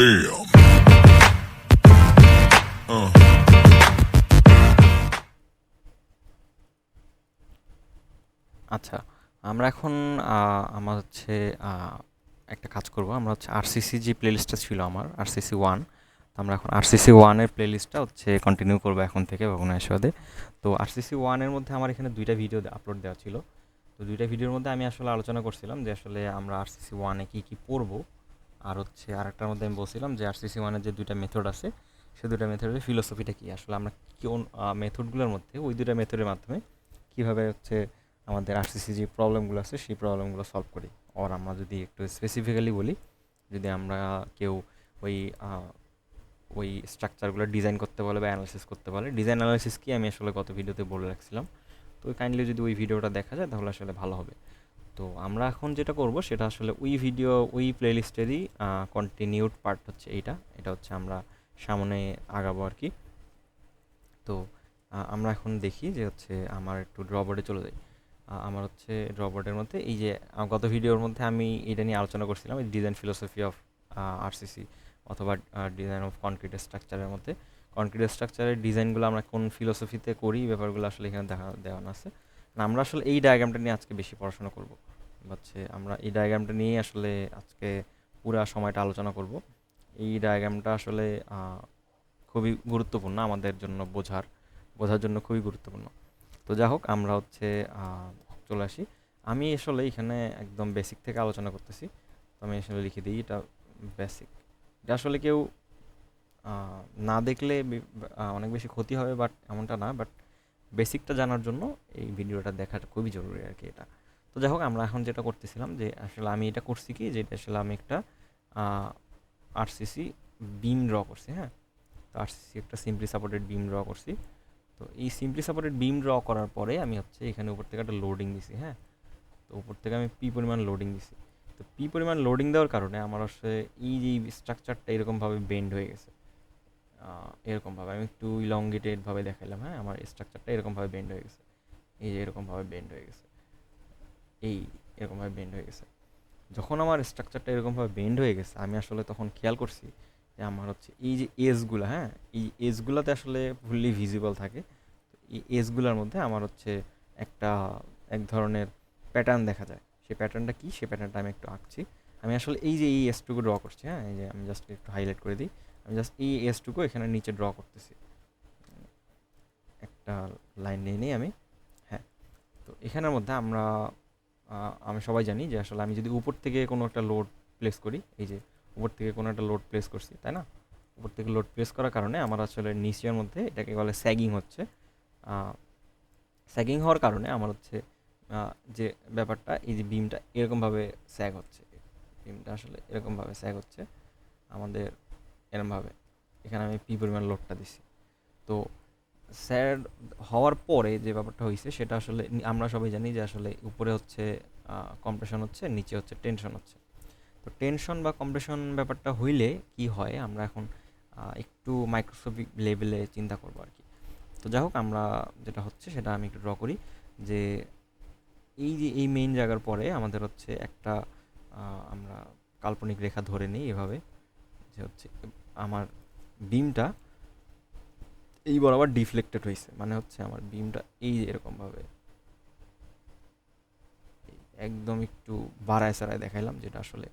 Damn. আচ্ছা, আমরা এখন আমার হচ্ছে একটা কাজ করব। আমরা হচ্ছে আরসিসি যে প্লেলিস্টটা ছিল আমার আরসিসি ওয়ান, তো আমরা এখন আরসিসি ওয়ানের প্লেলিস্টটা হচ্ছে কন্টিনিউ করবো এখন থেকে ভগ্নাংশদে। তো আরসিসি ওয়ানের মধ্যে আমার এখানে দুইটা ভিডিও আপলোড দেওয়া ছিল। তো দুইটা ভিডিওর মধ্যে আমি আসলে আলোচনা করছিলাম যে আসলে আমরা আরসিসি ওয়ানে কী কী পড়বো, আর হচ্ছে আরেকটার মধ্যে আমি বলছিলাম যে আরসিসি ওয়ানের যে দুইটা মেথড আছে সে দুইটা মেথডের ফিলোসফিটা কী, আসলে আমরা কোন মেথডগুলোর মধ্যে ওই দুইটা মেথডের মাধ্যমে কীভাবে হচ্ছে আমাদের আরসিসি যে প্রবলেমগুলো আছে সেই প্রবলেমগুলো সলভ করি। আর আমরা যদি একটু স্পেসিফিক্যালি বলি, যদি আমরা কেউ ওই ওই স্ট্রাকচারগুলো ডিজাইন করতে বলে বা অ্যানালাইসিস করতে বলে, ডিজাইন অ্যানালাইসিস কি আমি আসলে গত ভিডিওতে বলে রাখছিলাম, তো কাইন্ডলি যদি ওই ভিডিওটা দেখা যায় তাহলে আসলে ভালো হবে। তো আমরা এখন যেটা করব সেটা আসলে ওই ভিডিও ওই প্লেলিস্টেরই কন্টিনিউড পার্ট হচ্ছে এইটা। এটা হচ্ছে আমরা সামনে আগাবো আর কি। তো আমরা এখন দেখি যে হচ্ছে আমার একটু ড্রবোর্ডে চলে যাই। আমার হচ্ছে ড্রবোর্ডের মধ্যে এই যে গত ভিডিওর মধ্যে আমি এটা নিয়ে আলোচনা করছিলাম, এই ডিজাইন ফিলোসফি অফ আরসিসি অথবা ডিজাইন অফ কনক্রিট স্ট্রাকচারের মধ্যে কনক্রিট স্ট্রাকচারের ডিজাইনগুলো আমরা কোন ফিলোসফিতে করি এই ব্যাপারগুলো আসলে এখানে দেখা দেওয়া আছে। আমরা আসলে এই ডায়াগ্রামটা নিয়ে আজকে বেশি পড়াশোনা করব। হচ্ছে আমরা এই ডায়াগ্রামটা নিয়েই আসলে আজকে পুরা সময়টা আলোচনা করব। এই ডায়াগ্রামটা আসলে খুবই গুরুত্বপূর্ণ আমাদের জন্য বোঝার জন্য খুবই গুরুত্বপূর্ণ। তো যা হোক আমরা হচ্ছে চলে আসি। আমি আসলে এখানে একদম বেসিক থেকে আলোচনা করতেছি। তো আমি আসলে লিখে দিই এটা বেসিক। এটা আসলে কেউ না দেখলে অনেক বেশি ক্ষতি হবে, বাট এমনটা না, বাট বেসিকটা জানার জন্য এই ভিডিওটা দেখাটা খুবই জরুরি আর কি এটা। তো যাই হোক আমরা এখন যেটা করতেছিলাম যে আসলে আমি এটা করছি কি, যেটা আসলে আমি একটা আরসিসি বিম ড্র করছি, হ্যাঁ। তো আরসিসি একটা সিম্পলি সাপোর্টেড বিম ড্র করছি। তো এই সিম্পলি সাপোর্টেড বিম ড্র করার পরে আমি হচ্ছে এখানে উপর থেকে একটা লোডিং দিছি, হ্যাঁ। তো উপর থেকে আমি পি পরিমাণ লোডিং দিছি। তো পি পরিমাণ লোডিং দেওয়ার কারণে আমার আসলে এই যে স্ট্রাকচারটা এরকমভাবে বেন্ড হয়ে গেছে। এরকমভাবে আমি একটু ইলংগেটেডভাবে দেখাইলাম, হ্যাঁ। আমার স্ট্রাকচারটা এরকমভাবে বেন্ড হয়ে গেছে, এই যে এরকমভাবে বেন্ড হয়ে গেছে, এই এরকমভাবে বেন্ড হয়ে গেছে। যখন আমার স্ট্রাকচারটা এরকমভাবে বেন্ড হয়ে গেছে আমি আসলে তখন খেয়াল করছি যে আমার হচ্ছে এই যে এজগুলো, হ্যাঁ, এই এজগুলোতে আসলে ফুললি ভিজিবল থাকে। তো এই এজগুলোর মধ্যে আমার হচ্ছে একটা এক ধরনের প্যাটার্ন দেখা যায়। সেই প্যাটার্নটা কি, সেই প্যাটার্নটা আমি একটু আঁকছি। আমি আসলে এই যে এই এসটুকু ড্র করছি, হ্যাঁ, এই যে আমি জাস্ট একটু হাইলাইট করে দিই। আমি জাস্ট এই এসটুকু এখানে নিচে ড্র করতেছি, একটা লাইন নিয়ে নিই আমি, হ্যাঁ। তো এখানের মধ্যে আমি সবাই জানি যে আসলে আমি যদি উপর থেকে কোনো একটা লোড প্লেস করি, এই যে উপর থেকে কোনো একটা লোড প্লেস করছি, তাই না। উপর থেকে লোড প্লেস করার কারণে আমার আসলে নিচের মধ্যে এটাকে বলে স্যাগিং হচ্ছে। স্যাগিং হওয়ার কারণে আমার হচ্ছে যে ব্যাপারটা, এই যে বিমটা এরকমভাবে স্যাগ হচ্ছে, বিমটা আসলে এরকমভাবে স্যাগ হচ্ছে আমাদের, এরকমভাবে এখানে আমি পি পরিমাণ লোডটা দিছি। তো স্যাড হওয়ার পরে যে ব্যাপারটা হয়েছে সেটা আসলে আমরা সবাই জানি যে আসলে উপরে হচ্ছে কম্প্রেশন হচ্ছে, নিচে হচ্ছে টেনশন হচ্ছে। তো টেনশন বা কম্প্রেশন ব্যাপারটা হইলে কি হয় আমরা এখন একটু মাইক্রোস্কোপিক লেভেলে চিন্তা করবো আর কি। তো যাই হোক আমরা যেটা হচ্ছে সেটা আমি একটু ড্র করি, যে এই যে এই মেইন জায়গার পরে আমাদের হচ্ছে একটা আমরা কাল্পনিক রেখা ধরে নিই এভাবে, যে হচ্ছে আমার বিমটা এই বরাবর ডিফ্লেক্টেড হয়েছে, মানে হচ্ছে আমার বিমটা এই যে এরকমভাবে একদম একটু বাড়ায় চাড়ায় দেখাইলাম, যেটা আসলে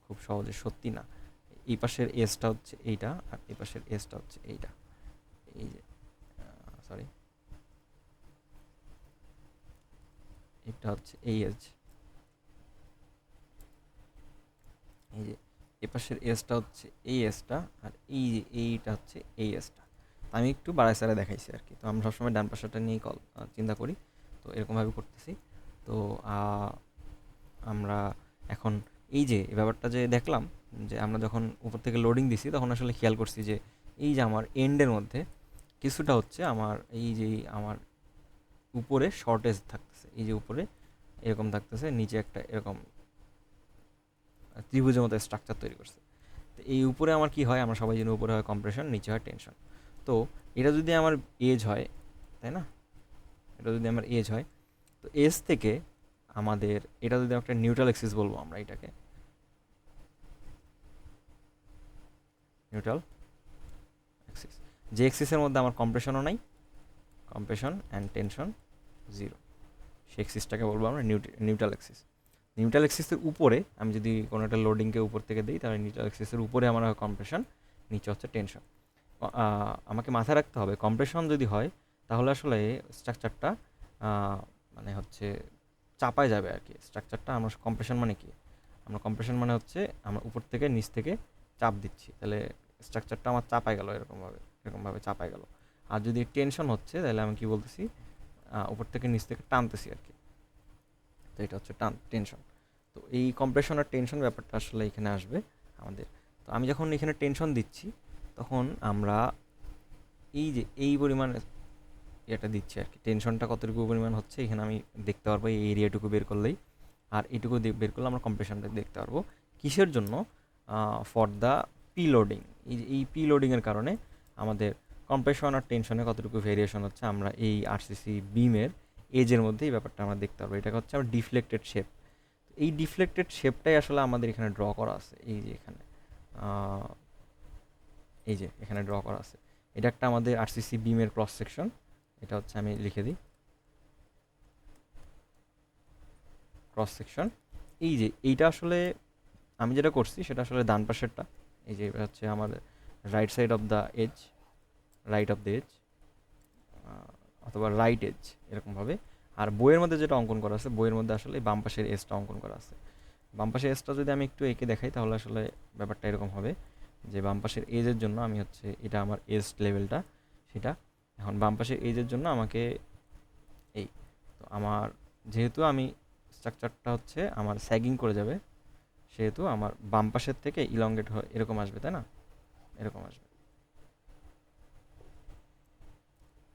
খুব সহজে সত্যি না। এই পাশের এজটা হচ্ছে এইটা, আর এই পাশের এজটা হচ্ছে এইটা, এই যে সরি, এটা হচ্ছে এই এজ, এই যে এ পাশের এজটা হচ্ছে এই এজটা, আর এই যে এইটা হচ্ছে এই এজটা। আমি একটু বাড়ায় চাড়ায় দেখাইছি আর কি। তো আমরা সবসময় ডান পাশটা নিয়েই চিন্তা করি, তো এরকমভাবে করতেছি। তো আমরা এখন এই যে এই ব্যাপারটা যে দেখলাম, যে আমরা যখন উপর থেকে লোডিং দিছি তখন আসলে খেয়াল করছি যে এই যে আমার এন্ডের মধ্যে কিছুটা হচ্ছে আমার এই যে আমার উপরে শর্টেজ থাকতেছে, এই যে উপরে এরকম থাকতেছে, নিচে একটা এরকম ত্রিভুজের মতো স্ট্রাকচার তৈরি করছে। তো এই উপরে আমার কি হয়, আমরা সবাই জানি উপরে হয় কম্প্রেশন, নিচে হয় টেনশন। তো এটা যদি আমার এজ হয়, তাই না, এটা যদি আমার এজ হয়, তো এজ থেকে আমাদের এটা যদি একটা নিউট্রাল এক্সিস বলবো আমরা এটাকে, নিউট্রাল অ্যাক্সিস। যে অ্যাক্সিসের মধ্যে আমার কম্প্রেশনও নাই, কম্প্রেশন অ্যান্ড টেনশন জিরো, সেই অ্যাক্সিসটাকে বলবো আমরা নিউট্রাল অ্যাক্সিস। নিউট্রাল অ্যাক্সিসের উপরে আমি যদি কোনো একটা লোডিংকে উপর থেকে দিই, তাহলে নিউট্রাল অ্যাক্সিসের উপরে আমার হয় কম্প্রেশন, নিচে হচ্ছে টেনশন। আমাকে মাথায় রাখতে হবে কম্প্রেশন যদি হয় তাহলে আসলে স্ট্রাকচারটা মানে হচ্ছে চাপায় যাবে আর কি। স্ট্রাকচারটা আমরা কম্প্রেশন মানে কি, আমরা কম্প্রেশন মানে হচ্ছে আমরা উপর থেকে নিচ থেকে চাপ দিচ্ছি, তাহলে স্ট্রাকচারটা আমার চাপায় গেল, এরকমভাবে চাপায় গেল। আর যদি টেনশন হচ্ছে তাহলে আমি কি বলতেছি, উপর থেকে নিচ থেকে টানতেছি আর কি। তো এটা হচ্ছে টেনশন। তো এই কম্প্রেশন আর টেনশন ব্যাপারটা আসলে এখানে আসবে আমাদের। তো আমি যখন এখানে টেনশন দিচ্ছি তখন আমরা এই যে এই পরিমাণ এটা দিচ্ছি আর কি, টেনশনটা কতটুকু পরিমাণ হচ্ছে এখানে আমি দেখতে পারবো এই এরিয়াটুকু বের করলেই। আর এইটুকু বের করলে আমরা কম্প্রেশনটা দেখতে পারবো কিসের জন্য, ফর দ্য পি লোডিং। এই পি লোডিংয়ের কারণে আমাদের কম্প্রেশন আর টেনশনে কতটুকু ভেরিয়েশন হচ্ছে আমরা এই আরসিসি বিমের এজের মধ্যে এই ব্যাপারটা আমরা দেখতে পারবো। এটাকে হচ্ছে আমরা ডিফ্লেক্টেড শেপ। এই ডিফ্লেক্টেড শেপটাই আসলে আমাদের এখানে ড্র করা আছে, এই যে এখানে এই যে এখানে ড্র করা আছে। এটা একটা আমাদের আরসিসি বিমের ক্রস সেকশন। এটা হচ্ছে আমি লিখে দিই ক্রস সেকশন। এই যে এইটা আসলে আমি যেটা করছি সেটা আসলে ডান পাশেরটা, এই যে এটা হচ্ছে আমার right side of the edge, right of the edge অথবা রাইট এজ এরকমভাবে। আর বইয়ের মধ্যে যেটা অঙ্কন করা আছে, বইয়ের মধ্যে আসলে বাম পাশের এজটা অঙ্কন করা আছে। বাম পাশের এজটা যদি আমি একটু এঁকে দেখাই তাহলে আসলে ব্যাপারটা এরকম হবে যে বাম পাশের এজের জন্য আমি হচ্ছে এটা আমার এজ লেভেলটা সেটা। এখন বাম পাশের এজের জন্য আমাকে এই, তো আমার যেহেতু আমি স্ট্রাকচারটা হচ্ছে আমার স্যাগিং করে যাবে, সেহেতু আমার বাম পাশের থেকে ইলংগেট হয়ে এরকম আসবে, তাই না, এরকম আসবে।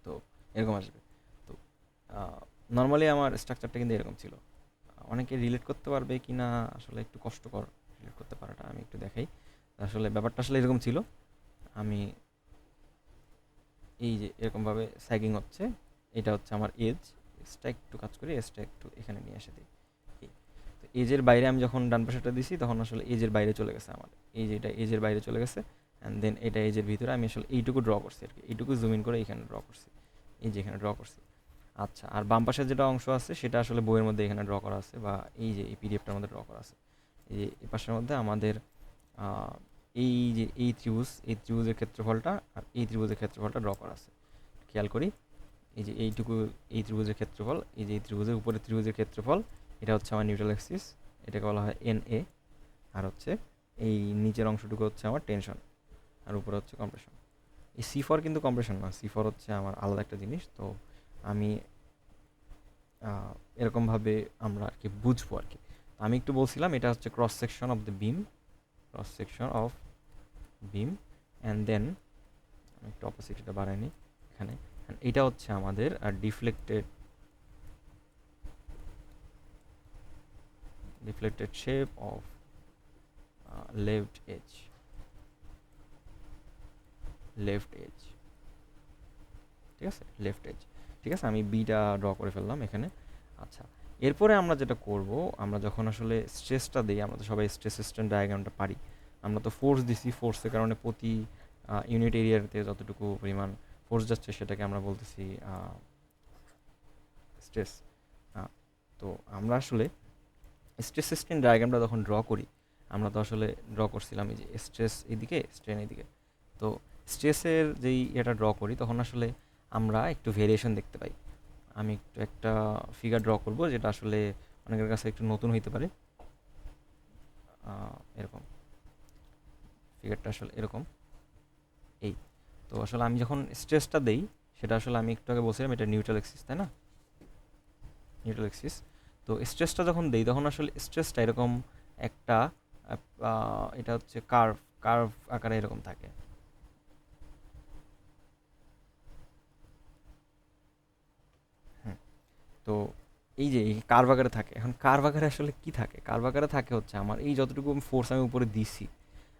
তো এরকম আসবে। তো নর্মালি আমার স্ট্রাকচারটা কিন্তু এরকম ছিল। অনেকে রিলেট করতে পারবে কি না আসলে একটু কষ্টকর রিলেট করতে পারাটা, আমি একটু দেখাই। আসলে ব্যাপারটা আসলে এরকম ছিল। আমি এই যে এরকমভাবে স্যাগিং হচ্ছে, এটা হচ্ছে আমার এজ। এজটা একটু কাজ করি, এজটা একটু এখানে নিয়ে এসে দিই। তো এজের বাইরে আমি যখন ডান পাশেটা দিছি তখন আসলে এজের বাইরে চলে গেছে আমার, এই যে এটা এজের বাইরে চলে গেছে। অ্যান্ড দেন এটা এজের ভিতরে আমি আসলে এইটুকু ড্র করছি আর কি, এইটুকু জুম ইন করে এখানে ড্র করছি, এই যে এখানে ড্র করছি। আচ্ছা, আর বাম পাশের যেটা অংশ আছে সেটা আসলে বইয়ের মধ্যে এখানে ড্র করা আছে, বা এই যে এই পিডিএফটার মধ্যে ড্র করা আছে। এই যে এই পাশের মধ্যে আমাদের এই যে এই ত্রিভুজের ক্ষেত্রফলটা আর এই ত্রিভুজের ক্ষেত্রফলটা ড্র করা আছে। খেয়াল করি, এই যে এইটুকু এই ত্রিভুজের ক্ষেত্রফল, এই যে এই ত্রিভুজের উপরে ত্রিভুজের ক্ষেত্রফল, এটা হচ্ছে আমার নিউট্রাল অ্যাক্সিস, এটাকে বলা হয় এন এ। আর হচ্ছে এই নিচের অংশটুকু হচ্ছে আমার টেনশন, আর উপরে হচ্ছে কম্প্রেশন। এই C4 কিন্তু কম্প্রেশন না, C4 হচ্ছে আমার আলাদা একটা জিনিস। তো আমি এরকমভাবে আমরা আর কি বুঝবো আর কি। আমি একটু বলছিলাম এটা হচ্ছে cross section of the beam, cross section of beam. And then আমি একটু অপোসিটিটা বাড়াইনি এখানে। এটা হচ্ছে আমাদের deflected shape of left edge, left edge, ঠিক আছে, লেফট এজ। ঠিক আছে, আমি বিটা ড্র করে ফেললাম এখানে। আচ্ছা, এরপরে আমরা যেটা করব, আমরা যখন আসলে স্ট্রেসটা দিই, আমরা তো সবাই স্ট্রেস সিস্টেম ডায়াগ্রামটা পারি। আমরা তো ফোর্স দিছি, ফোর্সের কারণে প্রতি ইউনিট এরিয়াতে যতটুকু পরিমাণ ফোর্স যাচ্ছে সেটাকে আমরা বলতেছি স্ট্রেস। তো আমরা আসলে স্ট্রেস সিস্টেম ডায়াগ্রামটা যখন ড্র করি, আমরা তো আসলে ড্র করছিলাম এই যে স্ট্রেস এদিকে, স্ট্রেন এদিকে। তো স্ট্রেসের যেই এটা ড্র করি তখন আসলে আমরা একটু ভেরিয়েশন দেখতে পাই। আমি একটু একটা ফিগার ড্র করব যেটা আসলে অনেকের কাছে একটু নতুন হইতে পারে। এরকম ফিগারটা আসলে এরকম। এই, তো আসলে আমি যখন স্ট্রেসটা দেই সেটা আসলে আমি একটু আগে বলছিলাম এটা নিউট্রাল অ্যাক্সিস, তাই না, নিউট্রাল অ্যাক্সিস। তো স্ট্রেসটা যখন দেই তখন আসলে স্ট্রেসটা এরকম একটা এটা হচ্ছে কার্ভ, কার্ভ আকারে এরকম থাকে। হুম, তো এই যে এই কার্ভ আকারে থাকে। এখন কার্ভ আকারে আসলে কি থাকে, কার্ভ আকারে থাকে হচ্ছে আমার এই যতটুকু ফোর্স আমি উপরে দিছি,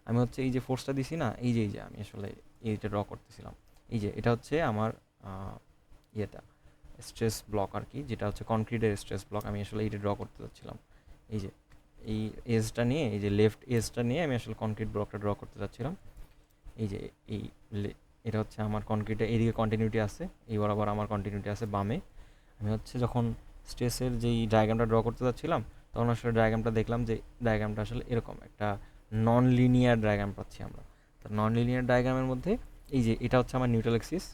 আমি হচ্ছে এই যে ফোর্সটা দিছি না, এই যে আমি আসলে এইটা ড্র করতেছিলাম। এই যে এটা হচ্ছে আমার ইয়েটা স্ট্রেস ব্লক আর কি, যেটা হচ্ছে কনক্রিটের স্ট্রেস ব্লক। আমি আসলে এইটা ড্র করতে চাচ্ছিলাম। এই যে এই এজটা নিয়ে, এই যে লেফট এজটা নিয়ে আমি আসলে কনক্রিট ব্লকটা ড্র করতে চাচ্ছিলাম। এই যে এই এটা হচ্ছে আমার কনক্রিটের এদিকে কন্টিনিউটি আছে, এই বরাবর আমার কন্টিনিউটি আছে বামে। আমি হচ্ছে যখন স্ট্রেসের যেই ডায়াগ্রামটা ড্র করতে যাচ্ছিলাম, তখন আসলে ডায়াগ্রামটা দেখলাম যে ডায়াগ্রামটা আসলে এরকম একটা নন লিনিয়ার ডায়াগ্রাম পাচ্ছি আমরা। তো নন লিনিয়ার ডায়াগ্রামের মধ্যে এই যে এটা হচ্ছে আমার নিউট্রাল অ্যাক্সিস,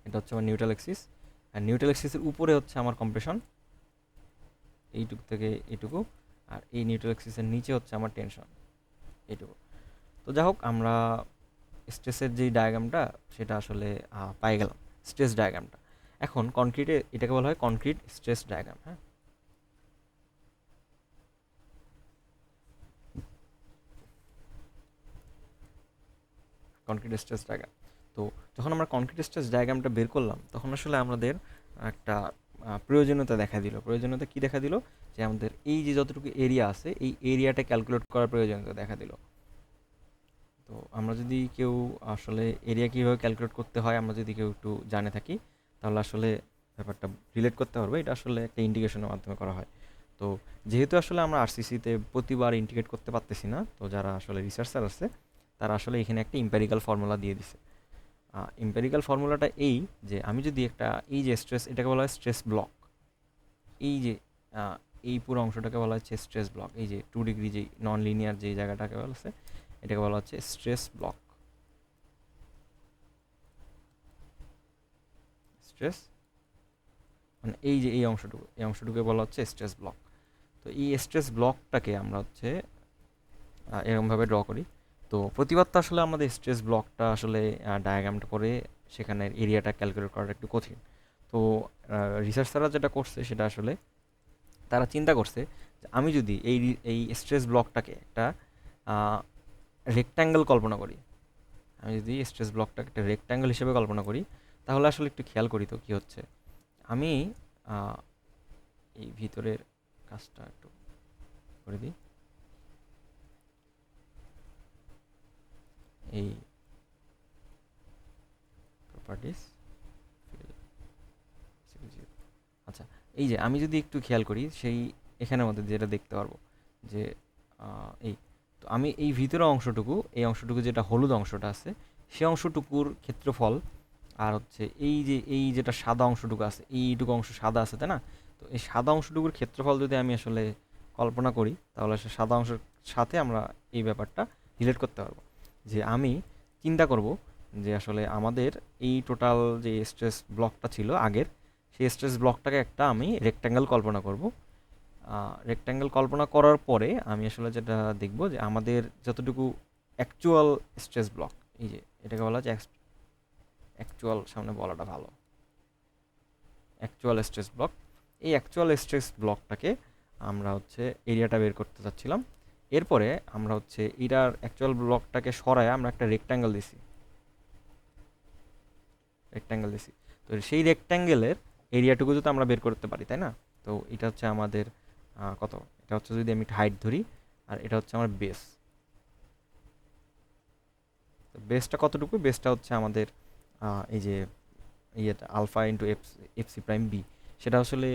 এটা হচ্ছে আমার নিউট্রাল অ্যাক্সিস, আর নিউট্রাল অ্যাক্সিসের উপরে হচ্ছে আমার কম্প্রেশন, এইটুকু থেকে এইটুকু, আর এই নিউট্রাল অ্যাক্সিসের নিচে হচ্ছে আমার টেনশন, এইটুকু। তো যাই হোক, আমরা স্ট্রেসের যেই ডায়াগ্রামটা সেটা আসলে পাই গেলাম, স্ট্রেস ডায়াগ্রামটা। এখন কনক্রিটে এটাকে বলা হয় কনক্রিট স্ট্রেস ডায়াগ্রাম। হ্যাঁ, কনক্রিট স্ট্রেস ডায়াগ্রাম। তো যখন আমরা কনক্রিট স্ট্রেস ডায়াগ্রামটা বের করলাম, তখন আসলে আমাদের একটা প্রয়োজনীয়তা দেখা দিল। প্রয়োজনীয়তা কী দেখা দিল? যে আমাদের এই যে যতটুকু এরিয়া আছে, এই এরিয়াটা ক্যালকুলেট করার প্রয়োজনীয়তা দেখা দিল। তো আমরা যদি কেউ আসলে এরিয়া কীভাবে ক্যালকুলেট করতে হয়, আমরা যদি কেউ একটু জানে থাকি, তাহলে আসলে ব্যাপারটা রিলেট করতে পারবো। এটা আসলে একটা ইন্টিগ্রেশনের মাধ্যমে করা হয়। তো যেহেতু আসলে আমরা আরসিসিতে প্রতিবার ইন্টিগ্রেট করতে পারতেছি না, তো যারা আসলে রিসার্চার আছে তারা আসলে এখানে একটা ইম্পেরিক্যাল ফর্মুলা দিয়ে দিছে। ইম্পেরিক্যাল ফর্মুলাটা এই যে আমি যদি একটা এই যে স্ট্রেস, এটাকে বলা হয় স্ট্রেস ব্লক। এই যে এই পুরো অংশটাকে বলা হচ্ছে স্ট্রেস ব্লক। এই যে 2 ডিগ্রি যেই নন লিনিয়ার যেই জায়গাটাকে বলা হচ্ছে, এটাকে বলা হচ্ছে স্ট্রেস ব্লক। স্ট্রেস মানে এই যে এই অংশটুকু, এই অংশটুকুকে বলা হচ্ছে স্ট্রেস ব্লক। তো এই স্ট্রেস ব্লকটাকে আমরা হচ্ছে এরকমভাবে ড্র করি। তো প্রতিবার তো আসলে আমাদের স্ট্রেস ব্লকটা আসলে ডায়াগ্রামটা করে সেখানের এরিয়াটা ক্যালকুলেট করাটা একটু কঠিন। তো রিসার্চাররা যেটা করছে সেটা আসলে তারা চিন্তা করছে যে আমি যদি এই স্ট্রেস ব্লকটাকে একটা রেক্ট্যাঙ্গেল কল্পনা করি, আমি যদি স্ট্রেস ব্লকটাকে একটা রেক্ট্যাঙ্গেল হিসেবে কল্পনা করি, তাহলে আসলে একটু খেয়াল করি তো কী হচ্ছে। আমি আহ, এই ভিতরের কাজটা একটু করে দিই। এই প্রপার্টিস, আচ্ছা, এই যে আমি যদি একটু খেয়াল করি সেই এখানের মধ্যে যেটা দেখতে পারবো যে এই, তো আমি এই ভিতরের অংশটুকু, এই অংশটুকু যেটা হলুদ অংশটা আছে, সেই অংশটুকুর ক্ষেত্রফল, আর হচ্ছে এই যে এই যেটা সাদা অংশটুকু আছে, এইটুকু অংশ সাদা আছে তাই না? তো এই সাদা অংশটুকুর ক্ষেত্রফল যদি আমি আসলে কল্পনা করি, তাহলে সে সাদা অংশের সাথে আমরা এই ব্যাপারটা রিলেট করতে পারবো। যে আমি চিন্তা করব যে আসলে আমাদের এই টোটাল যে স্ট্রেস ব্লকটা ছিল আগের, সেই স্ট্রেস ব্লকটাকে একটা আমি রেক্ট্যাঙ্গেল কল্পনা করব। রেক্ট্যাঙ্গেল কল্পনা করার পরে আমি আসলে যেটা দেখব যে আমাদের যতটুকু অ্যাকচুয়াল স্ট্রেস ব্লক, এই যে এটাকে বলা হচ্ছে অ্যাকচুয়াল, সামনে বলাটা ভালো, অ্যাকচুয়াল স্ট্রেস ব্লক। এই অ্যাকচুয়াল স্ট্রেস ব্লকটাকে আমরা হচ্ছে এরিয়াটা বের করতে চাচ্ছিলাম। এরপরে আমরা হচ্ছে এটার অ্যাকচুয়াল ব্লকটাকে সরায় আমরা একটা রেক্ট্যাঙ্গেল দিছি, রেক্ট্যাঙ্গেল দিছি। তো সেই রেক্ট্যাঙ্গেলের এরিয়াটুকু যদি আমরা বের করতে পারি, তাই না? তো এটা হচ্ছে আমাদের কত, এটা হচ্ছে যদি আমি হাইট ধরি, আর এটা হচ্ছে আমার বেস। তো বেসটা কতটুকু? বেসটা হচ্ছে আমাদের এই যে ইয়েটা alpha into F C prime B, সেটা আসলে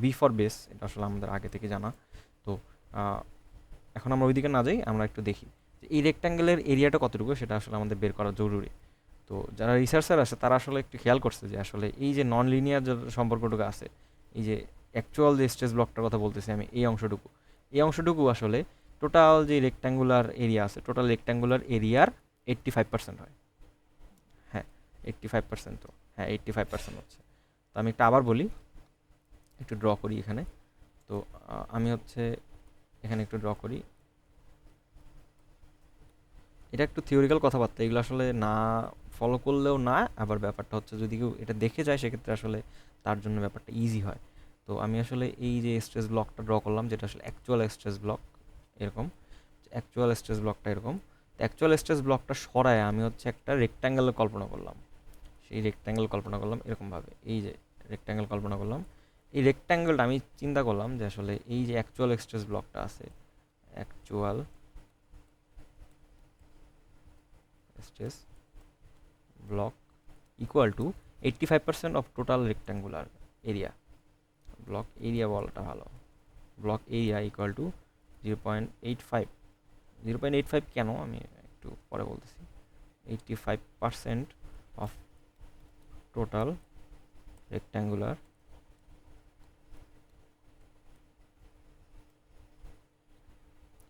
বি ফর বেস, এটা আসলে আমাদের আগে থেকে জানা। তো আহ, এখন আমরা ওইদিকে না যাই, আমরা একটু দেখি যে এই রেক্ট্যাঙ্গেলের এরিয়াটা কতটুকু, সেটা আসলে আমাদের বের করা জরুরি। তো যারা রিসার্চার আছে তারা আসলে একটু খেয়াল করছে যে আসলে এই যে নন লিনিয়ার যে সম্পর্কটুকু আছে, এই যে অ্যাকচুয়াল যে স্ট্রেস ব্লকটার কথা বলতেছি আমি, এই অংশটুকু আসলে টোটাল যে রেক্ট্যাঙ্গুলার এরিয়া আছে, টোটাল রেক্ট্যাঙ্গুলার এরিয়ার 85% হয়। হ্যাঁ, 85%। তো হ্যাঁ, 85% হচ্ছে। তো আমি একটা আবার বলি, একটু ড্র করি এখানে। তো আমি হচ্ছে এখানে একটু ড্র করি। এটা একটু থিওরিক্যাল কথাবার্তা, এগুলো আসলে না ফলো করলেও না, আবার ব্যাপারটা হচ্ছে যদি কেউ এটা দেখে যায় সেক্ষেত্রে আসলে তার জন্য ব্যাপারটা ইজি হয়। তো আমি আসলে এই যে স্ট্রেস ব্লকটা ড্র করলাম, যেটা আসলে অ্যাকচুয়াল স্ট্রেস ব্লক এরকম, অ্যাকচুয়াল স্ট্রেস ব্লকটা এরকম। তো অ্যাকচুয়াল স্ট্রেস ব্লকটা সরায় আমি হচ্ছে একটা রেক্ট্যাঙ্গেল কল্পনা করলাম। সেই রেক্ট্যাঙ্গেল কল্পনা করলাম এরকমভাবে, এই যে রেক্ট্যাঙ্গেল কল্পনা করলাম। এই রেক্ট্যাঙ্গেলটা আমি চিন্তা করলাম যে আসলে এই যে অ্যাকচুয়াল স্ট্রেস ব্লকটা আছে, actual stress block equal to 85% of total rectangular area. Block area বলাটা ভালো, ব্লক এরিয়া ইকুয়াল টু 0.85। 0.85 কেন, আমি একটু পরে বলতেছি। 85% অফ টোটাল রেক্ট্যাঙ্গুলার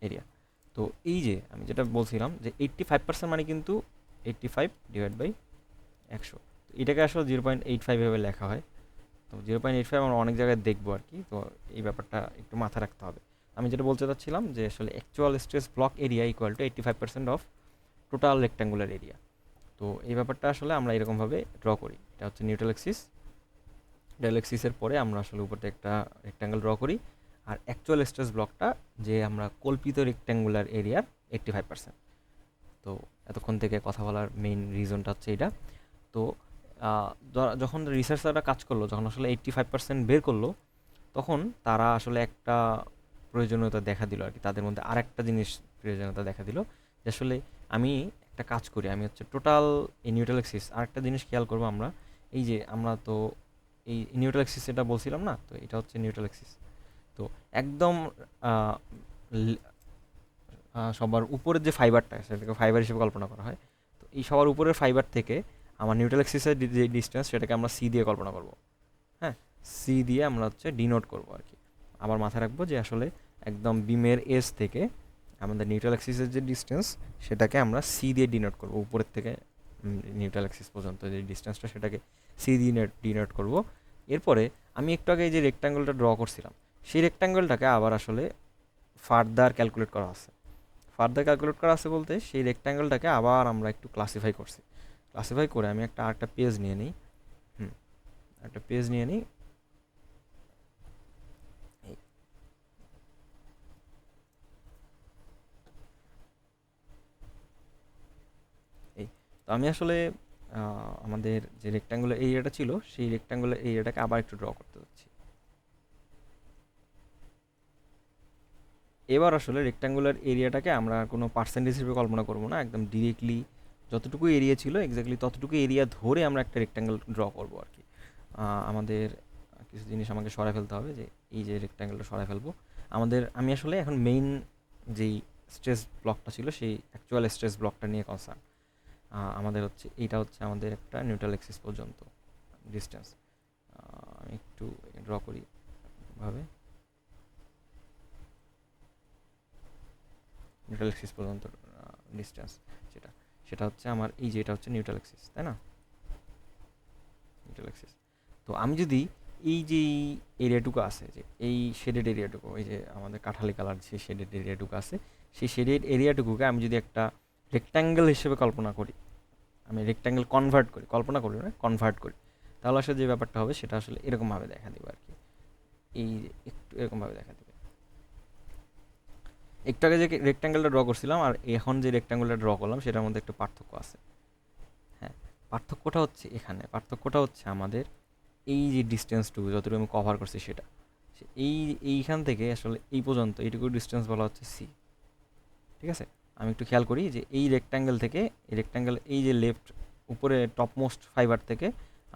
এরিয়া। তো এই যে আমি যেটা বলছিলাম যে 85% মানে কিন্তু 85/100। তো এটাকে আসলে 0.85 ভাবে লেখা হয়। তো 0.85 আমরা অনেক জায়গায় দেখবো আর কি। তো এই ব্যাপারটা একটু মাথায় রাখতে হবে। আমি যেটা বলতে চাচ্ছিলাম যে আসলে actual stress block area equal to 85% of total rectangular area. তো এই ব্যাপারটা আসলে আমরা এরকমভাবে ড্র করি। এটা হচ্ছে নিউট্রাল এক্সিস। নিউট্রাল এক্সিসের পরে আমরা আসলে উপরে একটা রেক্ট্যাঙ্গেল ড্র করি। আর অ্যাকচুয়াল স্ট্রেস ব্লকটা যে আমরা কল্পিত রেক্ট্যাঙ্গুলার এরিয়ার 85%। তো এতক্ষণ থেকে কথা বলার মেইন রিজনটা হচ্ছে এটা। তো যখন রিসার্চাররা কাজ করলো, যখন আসলে 85% বের করলো, তখন তারা আসলে একটা প্রয়োজনীয়তা দেখা দিল আর কি। তাদের মধ্যে আরেকটা জিনিস প্রয়োজনীয়তা দেখা দিল যে আসলে আমি একটা কাজ করি, আমি হচ্ছে টোটাল এই নিউট্রাল এক্সিস আরেকটা জিনিস খেয়াল করবো আমরা। এই যে আমরা তো এই নিউট্রাল এক্সিস এটা বলছিলাম না, তো এটা হচ্ছে নিউট্রাল এক্সিস। তো একদম আহ, ল- সবার উপরের যে ফাইবারটা সেটাকে ফাইবার হিসেবে কল্পনা করা হয়। তো এই সবার উপরের ফাইবার থেকে আমার নিউট্রাল এক্সিসের যে ডিস্টেন্স সেটাকে আমরা সি দিয়ে কল্পনা করব। হ্যাঁ, সি দিয়ে আমরা হচ্ছে ডিনোট করব আর কি। আবার মাথায় রাখবো যে আসলে একদম বিমের এজ থেকে আমাদের নিউট্রাল অ্যাক্সিসের যে ডিস্টেন্স সেটাকে আমরা সি দিয়ে ডিনোট করব। উপরের থেকে নিউট্রাল অ্যাক্সিস পর্যন্ত যে ডিস্টেন্সটা সেটাকে সি দিয়ে ডিনোট করব। এরপরে আমি একটু আগে যে রেক্ট্যাঙ্গেলটা ড্র করছিলাম সেই রেক্ট্যাঙ্গেলটাকে আবার আসলে ফার্দার ক্যালকুলেট করা আছে। ফার্দার ক্যালকুলেট করা আছে বলতে সেই রেক্ট্যাঙ্গেলটাকে আবার আমরা একটু ক্লাসিফাই করছি। ক্লাসিফাই করে আমি আরেকটা পেজ নিয়ে নিই। হুম, একটা পেজ নিয়ে নিই। এই এই তো আমি আসলে আমাদের যে রেক্ট্যাঙ্গুলার এরিয়াটা ছিল সেই রেক্ট্যাঙ্গুলার এরিয়াটাকে আবার একটু ড্র করতে যাচ্ছি। এবার আসলে রেক্ট্যাঙ্গুলার এরিয়াটাকে আমরা আর কোনো পার্সেন্টেজ হিসেবে কল্পনা করবো না, একদম ডিরেক্টলি যতটুকু এরিয়া ছিল এক্স্যাক্টলি ততটুকু এরিয়া ধরে আমরা একটা রেক্ট্যাঙ্গেল ড্র করবো আর কি। আমাদের কিছু জিনিস আমাকে সরাই ফেলতে হবে, যে এই যে রেক্ট্যাঙ্গেলটা সরাই ফেলবো। আমি আসলে এখন মেইন যেই স্ট্রেস ব্লকটা ছিল সেই অ্যাকচুয়াল স্ট্রেস ব্লকটা নিয়ে কনসার্ন। আমাদের হচ্ছে এইটা হচ্ছে আমাদের একটা নিউট্রাল এক্সিস পর্যন্ত ডিস্টেন্স। আমি একটু ড্র করি ভাবে। নিউট্রাল এক্সিস পর্যন্ত ডিস্টেন্স যেটা, সেটা হচ্ছে আমার এই যে এটা হচ্ছে নিউট্রাল এক্সিস, তাই না? Neutral axis. তো আমি যদি এই যে এরিয়াটুকু আছে, যে এই শেডেড এরিয়াটুকু, এই যে আমাদের কাঠালি কালার যে শেডেড এরিয়াটুকু আছে, সেই শেডেড এরিয়াটুকুকে আমি যদি একটা রেক্ট্যাঙ্গেল হিসেবে কল্পনা করি, আমি রেক্ট্যাঙ্গেল কনভার্ট করি, কল্পনা করি না, কনভার্ট করি, তাহলে আসলে যে ব্যাপারটা হবে সেটা আসলে এরকমভাবে দেখা দেবে আর কি। এই যে একটু এরকমভাবে দেখা দেবে। একটু আগে যে রেক্ট্যাঙ্গেলটা ড্র করছিলাম আর এখন যে রেক্ট্যাঙ্গেলটা ড্র করলাম সেটার মধ্যে একটু পার্থক্য আছে। হ্যাঁ, পার্থক্যটা হচ্ছে এখানে, পার্থক্যটা হচ্ছে আমাদের এই যে ডিস্টেন্সটুকু যতটুকু আমি কভার করছি সেটা, এই এইখান থেকে আসলে এই পর্যন্ত এইটুকু ডিস্টেন্স বলা হচ্ছে সি। ঠিক আছে, আমি একটু খেয়াল করি যে এই রেক্ট্যাঙ্গেল থেকে এই রেক্ট্যাঙ্গেল এই যে লেফট উপরে টপমোস্ট ফাইবার থেকে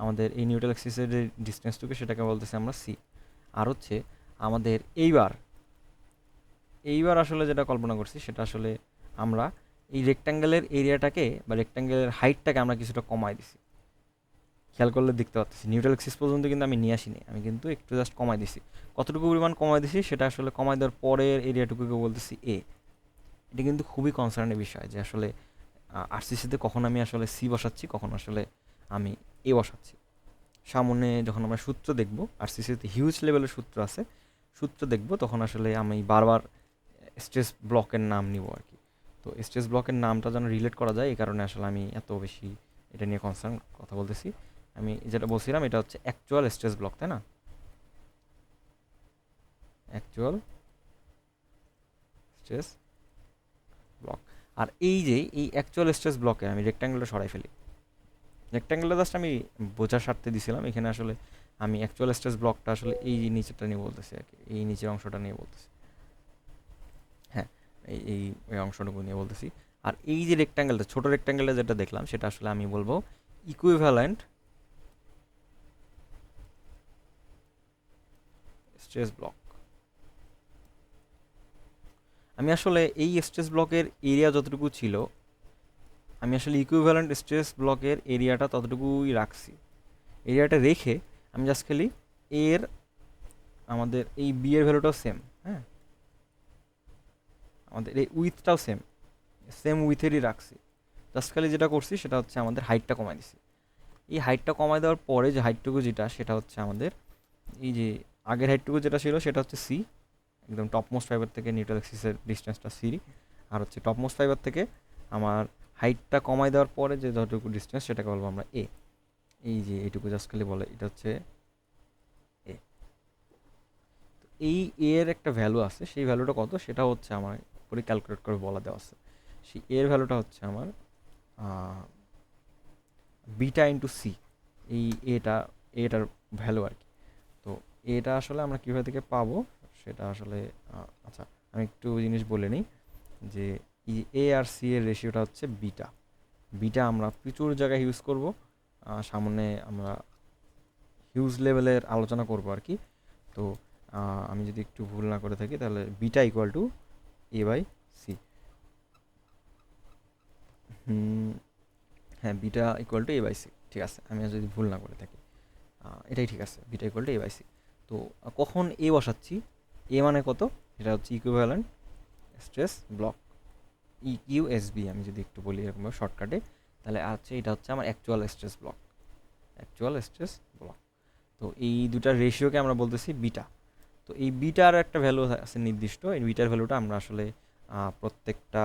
আমাদের এই নিউট্রাল অ্যাক্সিসের যে ডিস্টেন্সটুকু সেটাকে বলতেছি আমরা সি। আর হচ্ছে আমাদের এইবার এইবার আসলে যেটা কল্পনা করছি সেটা আসলে আমরা এই রেক্ট্যাঙ্গেলের এরিয়াটাকে বা রেক্ট্যাঙ্গেলের হাইটটাকে আমরা কিছুটা কমাই দিছি। খেয়াল করলে দেখতে পাচ্ছি নিউট্রাল এক্সিস পর্যন্ত কিন্তু আমি নিয়ে আসিনি, আমি কিন্তু একটু জাস্ট কমাই দিছি। কতটুকু পরিমাণ কমাই দিছি সেটা আসলে কমাই দেওয়ার পরের এরিয়াটুকুকে বলতেছি এ। এটা কিন্তু খুবই কনসার্নের বিষয় যে আসলে আরসিসিতে কখন আমি আসলে সি বসাচ্ছি, কখন আসলে আমি এ বসাচ্ছি। সামনে যখন আমরা সূত্র দেখব, আরসিসিতে হিউজ লেভেলের সূত্র আছে, সূত্র দেখব তখন আসলে আমি বারবার স্ট্রেস ব্লকের নাম নিব আর কি। তো স্ট্রেস ব্লকের নামটা যেন রিলেট করা যায় এই কারণে আসলে আমি এত বেশি এটা নিয়ে কনসার্ন কথা বলতেছি। আমি যেটা বলছিলাম এটা হচ্ছে অ্যাকচুয়াল স্ট্রেস ব্লক, তাই না? Actual stress block. আর এই যে এই অ্যাকচুয়াল স্ট্রেস ব্লকে আমি রেক্ট্যাঙ্গেলটা সরাই ফেলি। রেক্ট্যাঙ্গেলটা জাস্ট আমি বোঝার স্বার্থে দিছিলাম, এখানে আসলে আমি অ্যাকচুয়াল স্ট্রেস ব্লকটা আসলে এই নিচেরটা নিয়ে বলতেছি আর কি, এই নিচের অংশটা নিয়ে বলতেছি। হ্যাঁ, এই এই এই অংশটুকু নিয়ে বলতেছি। আর এই যে রেক্ট্যাঙ্গেলটা, ছোট রেক্ট্যাঙ্গেলটা যেটা দেখলাম সেটা আসলে আমি বলবো ইকুইভ্যালেন্ট স্ট্রেস ব্লক। আমি আসলে এই স্ট্রেস ব্লকের এরিয়া যতটুকু ছিল আমি আসলে ইকুইভ্যালেন্ট স্ট্রেস ব্লকের এরিয়াটা ততটুকুই রাখছি। এরিয়াটা রেখে আমি জাস্ট খালি এর আমাদের এই বি এর ভ্যালুটাও সেম, হ্যাঁ, আমাদের এই উইথটাও সেম সেম উইথেরই রাখছি। জাস্ট খালি যেটা করছি সেটা হচ্ছে আমাদের হাইটটা কমাই দিছি। এই হাইটটা কমাই দেওয়ার পরে যে হাইটটুকু যেটা সেটা হচ্ছে আমাদের এই যে আগের হাইটটুকু যেটা ছিল সেটা হচ্ছে সি, একদম টপ মোস্ট ফাইবার থেকে নিউট্রাল অ্যাক্সিসের ডিস্টেন্সটা সি। আর হচ্ছে টপ মোস্ট ফাইবার থেকে আমার হাইটটা কমাই দেওয়ার পরে যে যতটুকু ডিস্টেন্স সেটাকে বলবো আমরা এ। এই যে এইটুকু জাস্ট খালি বলে এটা হচ্ছে এ। এই এর একটা ভ্যালু আছে, সেই ভ্যালুটা কত সেটা হচ্ছে আমার পুরো ক্যালকুলেট করে বলা দেওয়া আছে। সেই এর ভ্যালুটা হচ্ছে আমার বিটা ইন্টু সি, এই এটার ভ্যালু আর কি। তো এটা আসলে আমরা কীভাবে থেকে পাবো সেটা আসলে আচ্ছা আমি একটু জিনিস বলে নিই যে এ আর সি এর রেশিওটা হচ্ছে বিটা। বিটা আমরা প্রচুর জায়গায় ইউজ করব, সামনে আমরা হিউজ লেভেলের আলোচনা করব আর কি। তো আমি যদি একটু ভুল না করে থাকি তাহলে beta equal to A by C. হ্যাঁ, beta equal to A by C, ঠিক আছে, আমি যদি ভুল না করে থাকি এটাই ঠিক আছে, beta equal to A by C. তো কখন এ বসাচ্ছি, এ মানে কত, এটা হচ্ছে ইকুইভ্যালেন্ট স্ট্রেস ব্লক, ইউএসবি আমি যদি একটু বলি এরকমভাবে শর্টকাটে, তাহলে আছে এটা হচ্ছে আমার actual stress block, actual stress block. তো এই দুটার রেশিওকে আমরা বলতেছি বিটা। তো এই বিটার একটা ভ্যালু আছে নির্দিষ্ট, এই বিটার ভ্যালুটা আমরা আসলে প্রত্যেকটা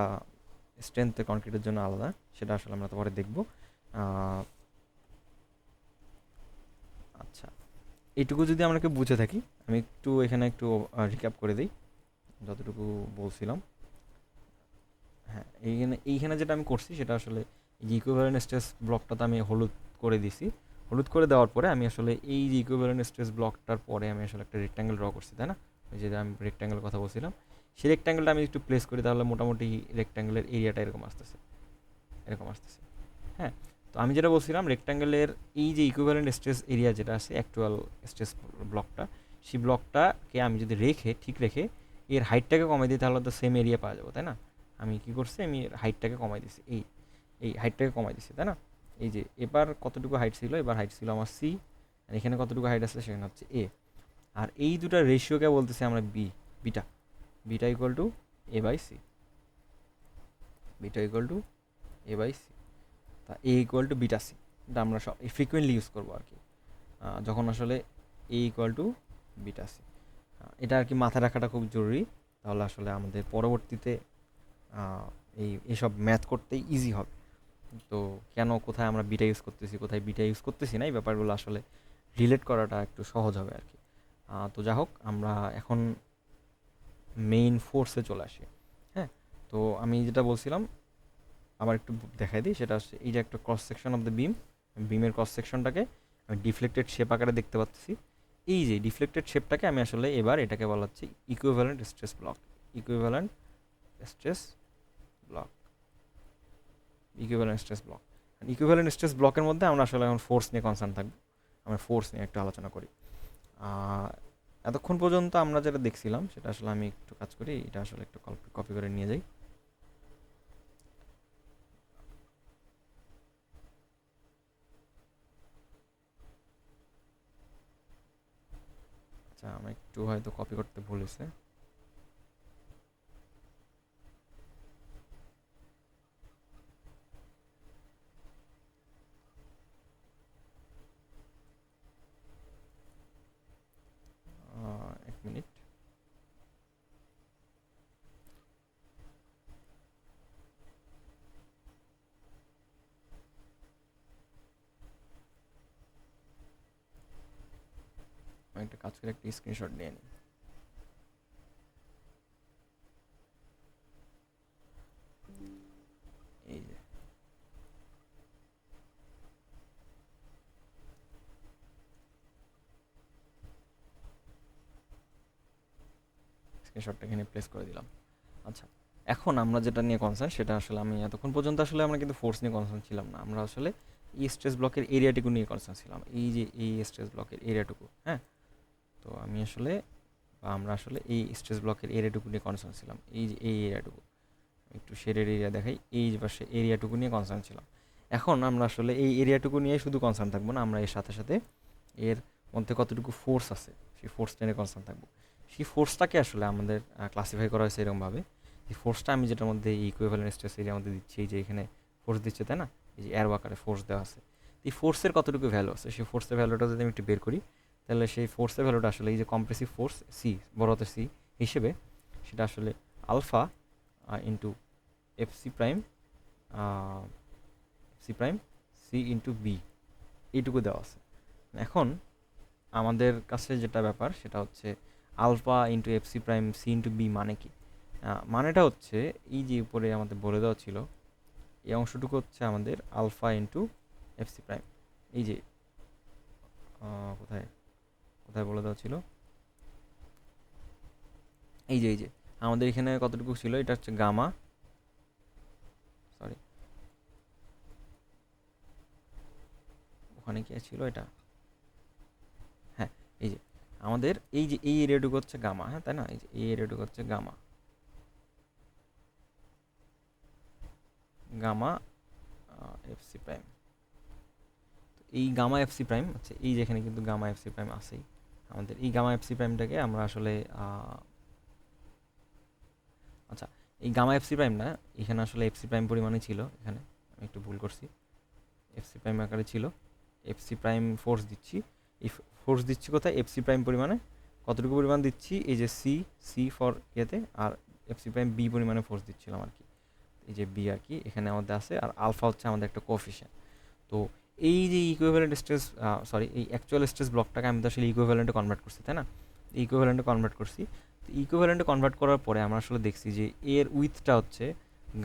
স্ট্রেংথের কনক্রিটের জন্য আলাদা, সেটা আসলে আমরা পরে দেখব। আচ্ছা, এইটুকু যদি আমরা কেউ বুঝে থাকি, আমি একটু এখানে একটু রিক্যাপ করে দিই যতটুকু বলছিলাম। হ্যাঁ, এইখানে যেটা আমি করছি সেটা আসলে যে ইকুইভ্যালেন্ট স্ট্রেস ব্লকটাতে আমি হলুদ করে দিছি। হলুদ করে দেওয়ার পরে আমি আসলে এই যে ইকুইভ্যালেন্ট স্ট্রেস ব্লকটার পরে আমি আসলে একটা রেক্ট্যাঙ্গেল ড্র করছি, তাই না? ওই যে আমি রেক্ট্যাঙ্গেলের কথা বলছিলাম, সেই রেক্ট্যাঙ্গেলটা আমি একটু প্লেস করি, তাহলে মোটামুটি রেক্ট্যাঙ্গেলের এরিয়াটা এরকম আসতেছে, এরকম আসতেছে। হ্যাঁ, তো আমি যেটা বলছিলাম রেক্ট্যাঙ্গেলের এই যে ইকুইভ্যালেন্ট স্ট্রেস এরিয়া যেটা আছে অ্যাকচুয়াল স্ট্রেস ব্লকটা, সেই ব্লকটাকে আমি যদি ঠিক রেখে এর হাইটটাকে কমাই দিই তাহলে তো সেম এরিয়া পাওয়া যাবো, তাই না? আমি কি করছি, আমি হাইটটাকে কমাই দিছি, এই হাইটটাকে কমাই দিছি, তাই না? এই যে এবার কতটুকু হাইট ছিল, এবার হাইট ছিল আমার সি, আর এখানে কতটুকু হাইট আছে সেখানে হচ্ছে এ। আর এই দুটা রেশিওকে বলতেছি আমরা beta, beta equal to A by C, beta equal to A by C. তা A equal to beta C, এটা আমরা সব ফ্রিকুয়েন্টলি ইউজ করবো আর কি, যখন আসলে এ ইকুয়াল টু বিটা সি। এটা আর কি মাথায় রাখাটা খুব জরুরি, তাহলে আসলে আমাদের পরবর্তীতে এইসব ম্যাথ করতে ইজি হবে। তো কেন কোথায় আমরা বিটা ইউজ করতেছি, কোথায় বিটা ইউজ করতেছি না, এই ব্যাপারগুলো আসলে রিলেট করাটা একটু সহজ হবে আর কি। তো যা হোক, আমরা এখন মেইন ফোর্সে চলে আসি। হ্যাঁ, তো আমি যেটা বলছিলাম আবার একটু দেখাই দিই, সেটা হচ্ছে এই যে একটা ক্রস সেকশন অফ দ্য বিমের ক্রস সেকশনটাকে আমি ডিফ্লেক্টেড শেপ আকারে দেখতে পাচ্ছি। এই যে ডিফ্লেক্টেড শেপটাকে আমি আসলে এবার এটাকে বলা হচ্ছে equivalent stress block, equivalent stress block, equivalent stress block. Equivalent stress ব্লকের মধ্যে আমরা আসলে এখন ফোর্স নিয়ে কনসার্ন থাকবো, আমরা ফোর্স নিয়ে একটু আলোচনা করি। এতক্ষণ পর্যন্ত আমরা যেটা দেখছিলাম সেটা আসলে আমি একটু কাজ করি, এটা আসলে একটু কপি করে নিয়ে যাই। আচ্ছা, আমি একটু হয়তো কপি করতে ভুল হয়েছে। এক মিনিট, আমি একটা কাজ করে একটা স্ক্রিনশট নিয়ে নিই। এই যে স্ক্রিনশটটা এখানে প্লেস করে দিলাম। আচ্ছা, এখন আমরা যেটা নিয়ে কনসার্ন সেটা আসলে আমি এতক্ষণ পর্যন্ত আসলে আমরা কিন্তু ফোর্স নিয়ে কনসার্ন ছিলাম না, আমরা আসলে এই স্ট্রেস ব্লকের এরিয়াটুকু নিয়ে কনসার্ন ছিলাম, এই যে এই স্ট্রেস ব্লকের এরিয়াটুকু। হ্যাঁ, তো আমি আসলে বা আমরা আসলে এই স্ট্রেস ব্লকের এরিয়াটুকু নিয়ে কনসার্ন ছিলাম, এই যে এই এরিয়াটুকু। একটু শেডেড এরিয়া দেখাই, এই যে পাশে এরিয়াটুকু নিয়ে কনসার্ন ছিলাম। এখন আমরা আসলে এই এরিয়াটুকু নিয়ে শুধু কনসার্ন থাকবো না, আমরা এর সাথে সাথে এর মধ্যে কতটুকু ফোর্স আছে সেই ফোর্সটা নিয়ে কনসার্ন থাকবো। সেই ফোর্সটাকে আসলে আমাদের ক্লাসিফাই করা হয়েছে এরকমভাবে, এই ফোর্সটা আমি যেটার মধ্যে ইকুইভ্যালেন্ট স্ট্রেস এরিয়ার মধ্যে দিচ্ছি, এই যে এখানে ফোর্স দিচ্ছে তাই না, এই যে এরো আকারে ফোর্স দেওয়া আছে। এই ফোর্সের কতটুকু ভ্যালু আছে, সেই ফোর্সের ভ্যালুটা যদি আমি একটু বের করি, তাহলে সেই ফোর্সের ভ্যালুটা আসলে এই যে কম্প্রেসিভ ফোর্স সি, বড় হাতের সি হিসেবে, সেটা আসলে alpha into F C prime C prime C into B, এইটুকু দেওয়া আছে। এখন আমাদের কাছে যেটা ব্যাপার সেটা হচ্ছে alpha into F C prime C into B মানে কি। মানেটা হচ্ছে এই যে উপরে আমাদের বলে দেওয়া ছিল, এই অংশটুকু হচ্ছে আমাদের alpha into F C prime. এই যে কোথায় কোথায় বলে দেওয়া ছিল, এই যে আমাদের এখানে কতটুকু ছিল, এটা হচ্ছে গামা, সরি ওখানে কি ছিল এটা, হ্যাঁ এই যে আমাদের এই যে এই এরিয়াটুকু হচ্ছে গামা, হ্যাঁ তাই না, এই যে এই এরিয়াটুকু হচ্ছে gamma, gamma F C prime. এই গামা এফ সি প্রাইম, আচ্ছা এই যেখানে কিন্তু গামা এফ সি প্রাইম আছেই, আমাদের এই গামা এফ সি প্রাইমটাকে আমরা আসলে আচ্ছা এই গামা এফ সি প্রাইম না, এখানে আসলে এফ সি প্রাইম পরিমাণে ছিল, এখানে আমি একটু ভুল করছি, এফ সি প্রাইম আকারে ছিল, এফ সি প্রাইম ফোর্স দিচ্ছি, এই ফোর্স দিচ্ছি কোথায়, এফ সি প্রাইম পরিমাণে কতটুকু পরিমাণ দিচ্ছি, এই যে সি, সি ফর ইয়েতে, আর এফ সি প্রাইম বি পরিমাণে ফোর্স দিচ্ছিলাম আর কি, এই যে বি আর কি এখানে আমাদের আছে, আর আলফা হচ্ছে আমাদের একটা কোএফিশিয়েন্ট। তো এই যে ইকুইভ্যালেন্ট স্ট্রেস, সরি এই অ্যাকচুয়াল স্ট্রেস ব্লকটাকে আমি তো আসলে ইকুইভ্যালেন্টে কনভার্ট করছি তাই না, ইকুইভ্যালেন্টে কনভার্ট করছি। তো ইকুইভ্যালেন্টে কনভার্ট করার পরে আমরা আসলে দেখছি যে এর উইথটা হচ্ছে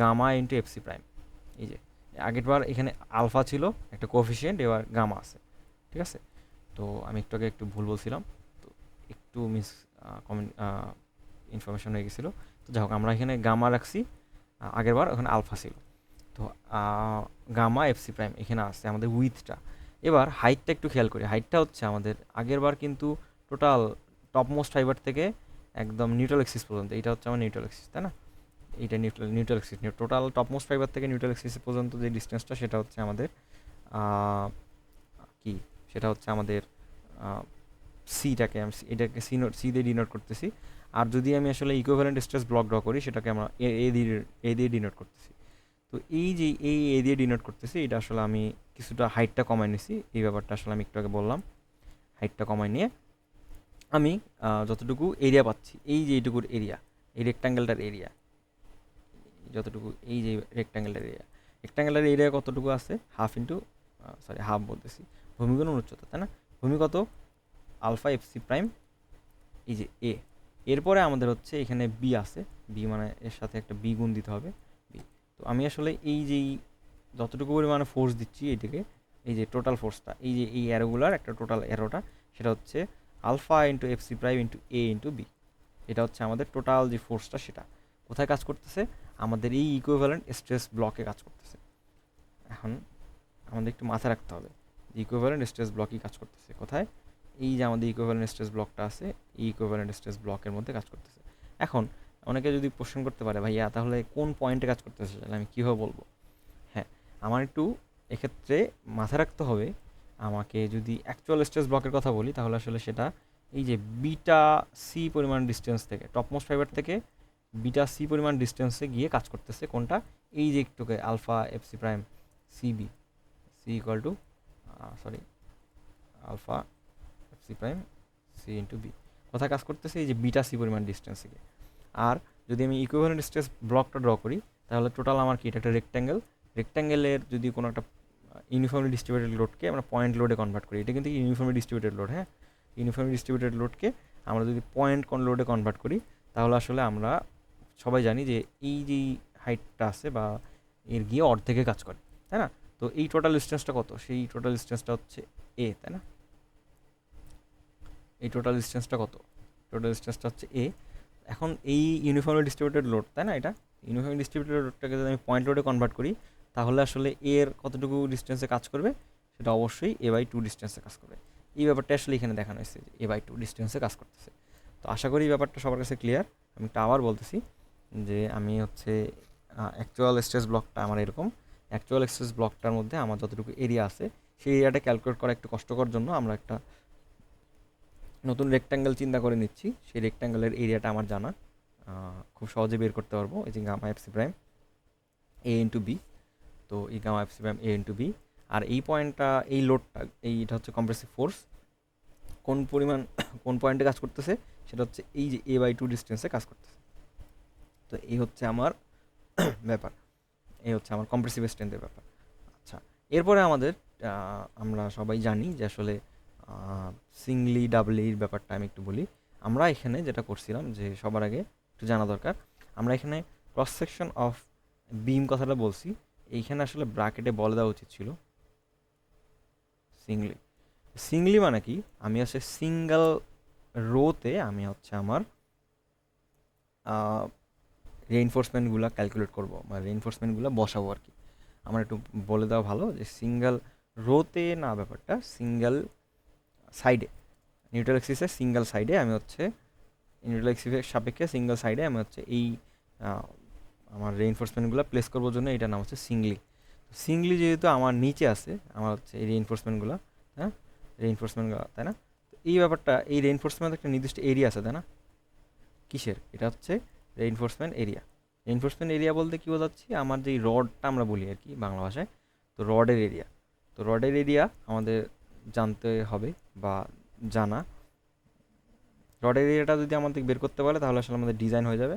gamma into F C prime. এই যে আগেরবার এখানে আলফা ছিল একটা কোএফিশিয়েন্ট, এবার গামা আছে, ঠিক আছে। তো আমি একটু আগে একটু ভুল বলছিলাম, তো একটু মিস কমেন্ট ইনফরমেশন হয়ে গেছিলো। তো যাই হোক আমরা এখানে গামা রাখছি, আগেরবার ওখানে আলফা ছিল। তো গামা এফ সি প্রাইম এখানে আসছে আমাদের উইথটা। এবার হাইটটা একটু খেয়াল করি, হাইটটা হচ্ছে আমাদের আগেরবার কিন্তু টোটাল টপ মোস্ট ফাইবার থেকে একদম নিউট্রাল এক্সিস পর্যন্ত, এটা হচ্ছে আমার নিউট্রাল এক্সিস তাই না, এইটা neutral axis, total top most fibre থেকে নিউট্রাল এক্সিস পর্যন্ত যে ডিস্টেন্সটা সেটা হচ্ছে আমাদের কি, সেটা হচ্ছে আমাদের সিটাকে আমি এটাকে সি দিয়ে ডিনোট করতেছি। আর যদি আমি আসলে ইকুইভ্যালেন্ট স্ট্রেস ব্লক ড্র করি সেটাকে আমরা এ দিয়ে ডিনোট করতেছি। তো এই যে এই এ দিয়ে ডিনোট করতেছি, এটা আসলে আমি কিছুটা হাইটটা কমাই নিছি, এই ব্যাপারটা আসলে আমি একটু আগে বললাম, হাইটটা কমাই নিয়ে আমি যতটুকু এরিয়া পাচ্ছি, এই যে এইটুকুর এরিয়া, এই রেক্ট্যাঙ্গেলটার এরিয়া, যতটুকু এই যে রেক্ট্যাঙ্গেলটার এরিয়া কতটুকু আছে, হাফ ইন্টু সরি হাফ বলতেছি, ভূমিগুণন উচ্চতা তাই না, ভূমি কত আলফা এফ সি প্রাইম, এই যে এ, এরপরে আমাদের হচ্ছে এখানে বি আছে, বি মানে এর সাথে একটা বি গুণ দিতে হবে বি। তো আমি আসলে এই যেই যতটুকু পরিমাণে ফোর্স দিচ্ছি এইটাকে, এই যে টোটাল ফোর্সটা, এই যে এই অ্যারোগুলার একটা টোটাল অ্যারোটা, সেটা হচ্ছে alpha into F C prime into A into B. এটা হচ্ছে আমাদের টোটাল যে ফোর্সটা, সেটা কোথায় কাজ করতেছে, আমাদের এই ইকুইভ্যালেন্ট স্ট্রেস ব্লকে কাজ করতেছে। এখন আমাদের একটু মাথায় রাখতে হবে ইকুইভ্যালেন্ট স্ট্রেস ব্লকই কাজ করতেছে কোথায়, এই যে আমাদের ইকুইভ্যালেন্ট স্ট্রেস ব্লকটা আছে, এই ইকুইভ্যালেন্ট স্ট্রেস ব্লকের মধ্যে কাজ করতেছে। এখন অনেকে যদি কোশ্চেন করতে পারে ভাইয়া তাহলে কোন পয়েন্টে কাজ করতেছে, তাহলে আমি কীভাবে বলবো। হ্যাঁ, আমার একটু এক্ষেত্রে মাথায় রাখতে হবে, আমাকে যদি অ্যাকচুয়াল স্ট্রেস ব্লকের কথা বলি তাহলে আসলে সেটা এই যে বিটা সি পরিমাণ ডিস্টেন্স থেকে, টপমোস্ট ফাইবার থেকে বিটা সি পরিমাণ ডিস্টেন্সে গিয়ে কাজ করতেছে কোনটা, এই যে একটুকে alpha F C prime CB, C equal to sorry alpha F C prime C into B, কোথায় কাজ করতেছে, এই যে বিটা সি পরিমাণ ডিস্টেন্স থেকে। আর যদি আমি ইকুইভ্যালেন্ট স্ট্রেস ব্লকটা ড্র করি তাহলে টোটাল আমার কি, এটা একটা রেক্ট্যাঙ্গেলের যদি কোনো একটা ইউনিফর্মলি ডিস্ট্রিবিউটেড লোডকে আমরা পয়েন্ট লোডে কনভার্ট করি, এটা কিন্তু ইউনিফর্মলি ডিস্ট্রিবিউটেড লোড, হ্যাঁ ইউনিফর্মলি ডিস্ট্রিবিউটেড লোডকে আমরা যদি পয়েন্ট লোডে কনভার্ট করি তাহলে আসলে আমরা সবাই জানি যে এই যেই হাইটটা আছে বা এর গিয়ে অর্ধেকে কাজ করে তাই না। তো এই টোটাল ডিস্টেন্সটা কত, সেই টোটাল ডিস্টেন্সটা হচ্ছে এ তাই না, এই টোটাল ডিস্টেন্সটা কত, টোটাল ডিস্টেন্সটা হচ্ছে এ। এখন এই ইউনিফর্মলি ডিস্ট্রিবিউটেড লোড তাই না, এটা ইউনিফর্মলি ডিস্ট্রিবিউটেড লোডটাকে যদি আমি পয়েন্ট লোডে কনভার্ট করি তাহলে আসলে এর কতটুকু ডিস্টেন্সে কাজ করবে, সেটা অবশ্যই a/2 ডিস্টেন্সে কাজ করবে। এই ব্যাপারটা আসলে এখানে দেখানো হয়েছে যে a/2 ডিস্টেন্সে কাজ করতেছে। তো আশা করি এই ব্যাপারটা সবার কাছে ক্লিয়ার। আমি একটা আবার বলতেছি যে আমি হচ্ছে অ্যাকচুয়াল স্ট্রেস ব্লকটা আমার এরকম। অ্যাকচুয়াল স্ট্রেস ব্লকটার মধ্যে আমার যতটুকু এরিয়া আছে সেই এরিয়াটা ক্যালকুলেট করা একটু কষ্টকর জন্য আমরা একটা নতুন রেক্ট্যাঙ্গেল চিন্তা করে নিচ্ছি। সেই রেক্ট্যাঙ্গেলের এরিয়াটা আমার জানা, খুব সহজে বের করতে পারবো। এই যে গামা এফসি প্রাইম এ ইন্টু বি, তো এই গামা এফসি প্রাইম এ ইন্টু বি। আর এই পয়েন্টটা, এই লোডটা, এইটা হচ্ছে কম্প্রেসিভ ফোর্স। কোন পরিমাণ কোন পয়েন্টে কাজ করতেছে সেটা হচ্ছে এই যে a/2 ডিস্টেন্সে কাজ করতেছে। তো এই হচ্ছে আমার ব্যাপার, এই হচ্ছে আমার কম্প্রেসিভ স্ট্রেন্থের ব্যাপার। আচ্ছা, এরপরে আমাদের আমরা সবাই জানি যে আসলে সিঙ্গলি ডাবলির ব্যাপারটা আমি একটু বলি। আমরা এখানে যেটা করছিলাম, যে সবার আগে একটু জানা দরকার, আমরা এখানে ক্রস সেকশন অফ বিম কথাটা বলছি, এইখানে আসলে ব্র্যাকেটে বলে দেওয়া উচিত ছিল সিঙ্গলি। সিঙ্গলি মানে কি, আমি হচ্ছে সিঙ্গেল রোতে আমি হচ্ছে আমার রেইনফোর্সমেন্টগুলো ক্যালকুলেট করবো বা রেইনফোর্সমেন্টগুলো বসাবো আর কি। আমার একটু বলে দেওয়া ভালো যে সিঙ্গেল রোতে না, ব্যাপারটা সিঙ্গেল সাইডে, নিউট্রাল এক্সিসের সিঙ্গেল সাইডে আমি হচ্ছে, নিউট্রাল এক্সিসের সাপেক্ষে সিঙ্গেল সাইডে আমি হচ্ছে এই আমার রেইনফোর্সমেন্টগুলো প্লেস করবার জন্য এটার নাম হচ্ছে সিঙ্গলি। সিঙ্গলি যেহেতু আমার নিচে আছে, আমার হচ্ছে এই রেইনফোর্সমেন্টগুলো, হ্যাঁ রেইনফোর্সমেন্টগুলো, তাই না? তো এই ব্যাপারটা, এই রেইনফোর্সমেন্ট একটা নির্দিষ্ট এরিয়া আছে, তাই না? কিসের? এটা হচ্ছে রেইনফোর্সমেন্ট এরিয়া। রেইনফোর্সমেন্ট এরিয়া বলতে কী বোঝাচ্ছি, আমার যেই রডটা আমরা বলি আর কি বাংলা ভাষায়, তো রডের এরিয়া। তো রডের এরিয়া আমাদের জানতে হবে বা জানা। রডের এরিয়াটা যদি আমাদের বের করতে পারে তাহলে আসলে আমাদের ডিজাইন হয়ে যাবে।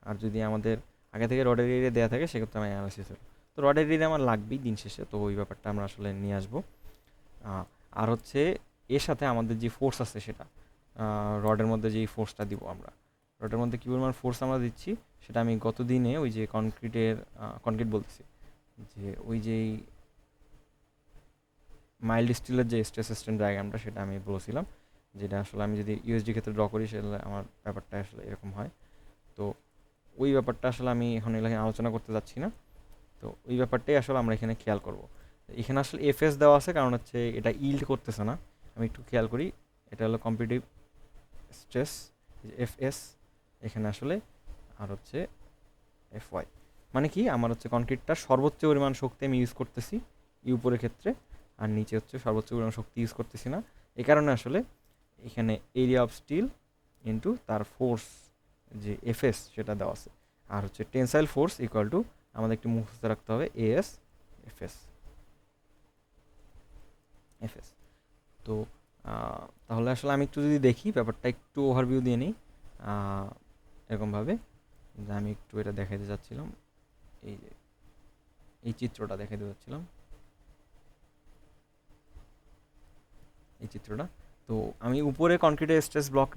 আর যদি আমাদের আগে থেকে রডের এরিয়া দেওয়া থাকে সেক্ষেত্রে আমার অ্যানালাইসিস হবে। তো রডের এরিয়া আমার লাগবেই দিন শেষে, তো ওই ব্যাপারটা আমরা আসলে নিয়ে আসবো। আর হচ্ছে এর সাথে আমাদের যে ফোর্স আছে সেটা, রডের মধ্যে যেই ফোর্সটা দিব আমরা, রডের মধ্যে কী পরিমাণ ফোর্স আমরা দিচ্ছি সেটা আমি গত দিনে ওই যে কনক্রিট বলতেছি, যে ওই যেই মাইল্ড স্টিলের যে স্ট্রেস স্ট্রেন ডায়াগ্রামটা সেটা আমি বলেছিলাম, যেটা আসলে আমি যদি ইউএসডি ক্ষেত্রে ড্র করি সেটা আমার ব্যাপারটা আসলে এরকম হয়। তো ওই ব্যাপারটা আসলে আমি এখন এখানে আলোচনা করতে যাচ্ছি না। তো ওই ব্যাপারটাই আসলে আমরা এখানে খেয়াল করব। এখানে আসলে এফএস দেওয়া আছে, কারণ হচ্ছে এটা ইল্ড করতেছে না। আমি একটু খেয়াল করি, এটা হলো কম্পিটিটিভ স্ট্রেস এফএস এখানে আসলে, আর হচ্ছে এফওয়াই মানে কি, আমার হচ্ছে কনক্রিটটার সর্বোচ্চ পরিমাণ শক্তি আমি ইউজ করতেছি উপরের ক্ষেত্রে, আর নিচে হচ্ছে সর্বোচ্চ পরিমাণ শক্তি ইউজ করতেছি না। এই কারণে আসলে এখানে এরিয়া অফ স্টিল ইন্টু তার ফোর্স যে এফএস সেটা দেওয়া আছে, আর হচ্ছে টেনসাইল ফোর্স ইকুয়াল টু আমাদের একটু মুখস্থ রাখতে হবে এএস এফএস এফএস। তো তাহলে আসলে আমি একটু যদি দেখি ব্যাপারটা, একটু ওভারভিউ দিয়ে নিই এরকমভাবে, যে আমি একটু এটা দেখাতে চাচ্ছিলাম, এই যে এই চিত্রটা দেখাতে চাচ্ছিলাম, এই চিত্রটা। তো আমি উপরে কনক্রিটের স্ট্রেস ব্লক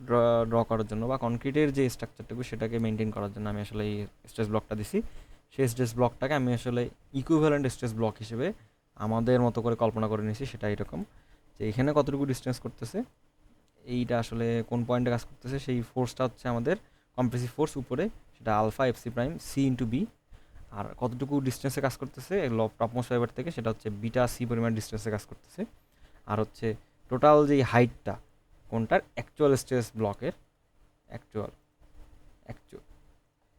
ড্র করার জন্য বা কনক্রিটের যে স্ট্রাকচারটুকু সেটাকে মেনটেন করার জন্য আমি আসলে এই স্ট্রেস ব্লকটা দিছি। সেই স্ট্রেস ব্লকটাকে আমি আসলে ইকুইভ্যালেন্ট স্ট্রেস ব্লক হিসেবে আমাদের মতো করে কল্পনা করে নিয়েছি। সেটা এরকম যে এখানে কতটুকু ডিস্টেন্স করতেছে, এইটা আসলে কোন পয়েন্টে কাজ করতেছে, সেই ফোর্সটা হচ্ছে আমাদের কম্প্রেসিভ ফোর্স উপরে, সেটা alpha FC prime C into B. আর কতটুকু ডিস্টেন্সে কাজ করতেছে টপমোস্ট ফাইবার থেকে, সেটা হচ্ছে বিটা সি পরিমাণ ডিস্টেন্সে কাজ করতেছে। আর হচ্ছে টোটাল যেই হাইটটা কোনটার, অ্যাকচুয়াল স্ট্রেস ব্লকের, অ্যাকচুয়াল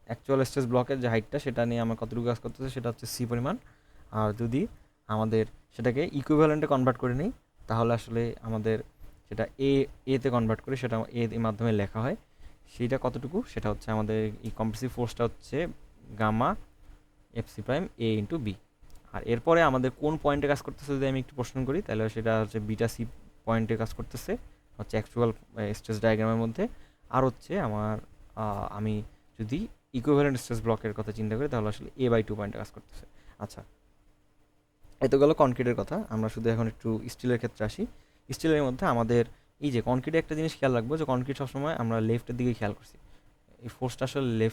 অ্যাকচুয়াল স্ট্রেস ব্লকের যে হাইটটা সেটা নিয়ে আমার কতটুকু কাজ করতেছে সেটা হচ্ছে সি পরিমাণ। আর যদি আমাদের সেটাকে ইকুইভ্যালেন্টে কনভার্ট করে নিই তাহলে আসলে আমাদের সেটা এতে কনভার্ট করে সেটা এর মাধ্যমে লেখা হয়, সেইটা কতটুকু সেটা হচ্ছে আমাদের এই কম্প্রেসিভ ফোর্সটা হচ্ছে গামা এফসি প্রাইম এ ইন্টু বি। আর এরপরে আমাদের কোন পয়েন্টে কাজ করতেছে যদি আমি একটু প্রশ্ন করি, তাহলে সেটা হচ্ছে বিটা সি পয়েন্টে কাজ করতেছে হচ্ছে অ্যাকচুয়াল স্ট্রেস ডায়াগ্রামের মধ্যে। আর হচ্ছে আমার আমি যদি ইকুইভ্যালেন্ট স্ট্রেস ব্লকের কথা চিন্তা করি তাহলে আসলে a/2 পয়েন্টে কাজ করতেছে। আচ্ছা, এত গেল কনক্রিটের কথা। আমরা শুধু এখন একটু স্টিলের ক্ষেত্রে আসি। স্টিলের মধ্যে আমাদের এই যে কনক্রিটে একটা জিনিস খেয়াল রাখবো, যে কনক্রিট সবসময় আমরা লেফটের দিকে খেয়াল করছি, এই ফোর্সটা আসলে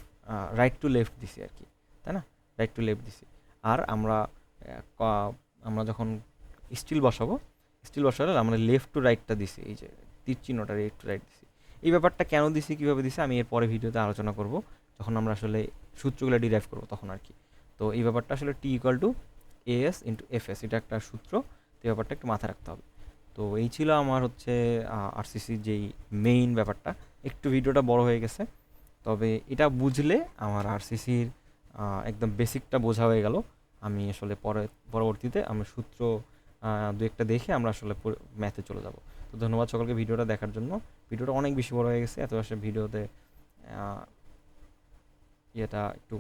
রাইট টু লেফট দিছি আর কি, তাই না? রাইট টু লেফট দিছি। আর আমরা যখন স্টিল বসালে আমরা লেফট টু রাইটটা দিছি, এই যে তীর চিহ্নটা লেফট টু রাইট দিছি। এই ব্যাপারটা কেন দিছি, কীভাবে দিছি, আমি এর পরে ভিডিওতে আলোচনা করব, যখন আমরা আসলে সূত্রগুলো ডিরাইভ করবো তখন আর কি। তো এই ব্যাপারটা আসলে T equal to AS into FS, এটা একটা সূত্র, তো এই ব্যাপারটা একটু মাথায় রাখতে হবে। তো এই ছিল আমার হচ্ছে আরসিসির যেই মেইন ব্যাপারটা। একটু ভিডিওটা বড় হয়ে গেছে, তবে এটা বুঝলে আমার আরসিসির একদম বেসিকটা বোঝা হয়ে গেল। আমি আসলে পরবর্তীতে আমি সূত্র দু একটা দেখে আমরা আসলে ম্যাথে চলে যাব। তো ধন্যবাদ সকলকে ভিডিওটা দেখার জন্য। ভিডিওটা অনেক বেশি বড় হয়ে গেছে, এত আসলে ভিডিওতে ইয়েটা একটু